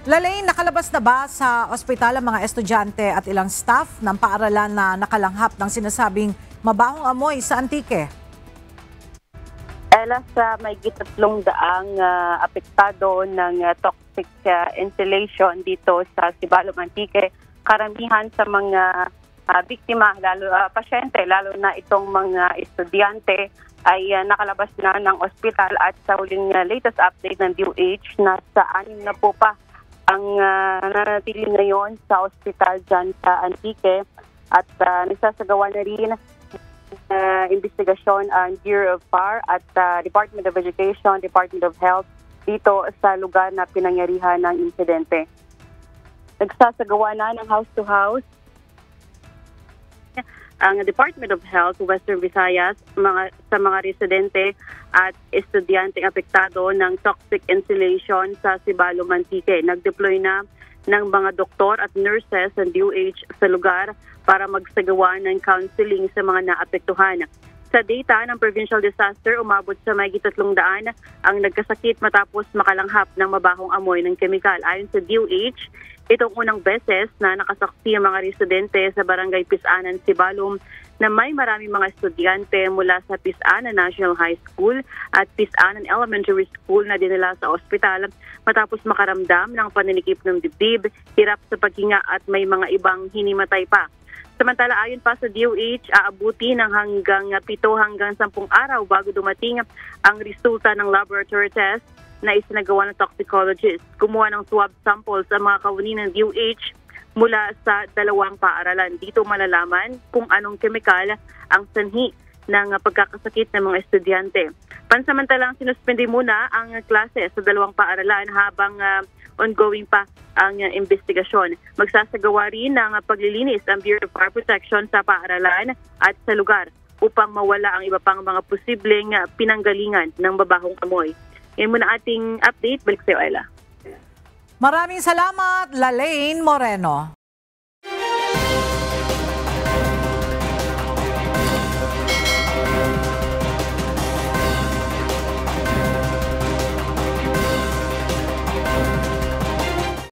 Lalaine, nakalabas na ba sa ospital ang mga estudyante at ilang staff ng paaralan na nakalanghap ng sinasabing mabahong amoy sa Antique? Ela, sa may 300 apektado ng toxic inhalation dito sa Sibalom, Antique, karamihan sa mga biktima, pasyente, lalo na itong mga estudyante, ay nakalabas na ng ospital at sa huling latest update ng DOH, nasa 6 na po pa ang nanatili ngayon sa ospital dyan sa Antique at nagsasagawa na rin investigasyon ang Bureau of Fire at Department of Education, Department of Health dito sa lugar na pinangyarihan ng insidente. Nagsasagawa na ng house-to-house ang Department of Health Western Visayas sa mga residente at estudyante apektado ng toxic inhalation sa Sibalom, Antique. Nag-deploy na ng mga doktor at nurses ng DOH sa lugar para magsagawa ng counseling sa mga naapektuhan. Sa data ng Provincial Disaster, umabot sa may 300 ang nagkasakit matapos makalanghap ng mabahong amoy ng kemikal. Ayon sa DOH, itong unang beses na nakasaksi ang mga residente sa Barangay Pisanan, Sibalom na may maraming mga estudyante mula sa Pisanan National High School at Pisanan Elementary School na dinala sa ospital matapos makaramdam ng paninikip ng dibdib, hirap sa paghinga at may mga ibang hinimatay pa. Samantala, ayon pa sa DOH, aabuti ng hanggang 7 hanggang 10 araw bago dumating ang resulta ng laboratory test na isinagawa ng toxicologist. Kumuha ng swab sample sa mga kawani ng DOH mula sa 2 paaralan. Dito malalaman kung anong kemikal ang sanhi ng pagkakasakit ng mga estudyante. Pansamantalang sinuspende muna ang klase sa 2 paaralan habang ongoing pa ang investigasyon. Magsasagawa rin ng paglilinis ang Bureau of Fire Protection sa paaralan at sa lugar upang mawala ang iba pang mga posibleng pinanggalingan ng mabahong amoy. Yan muna ating update. Balik sa iyo, Ella. Maraming salamat, Lalaine Moreno.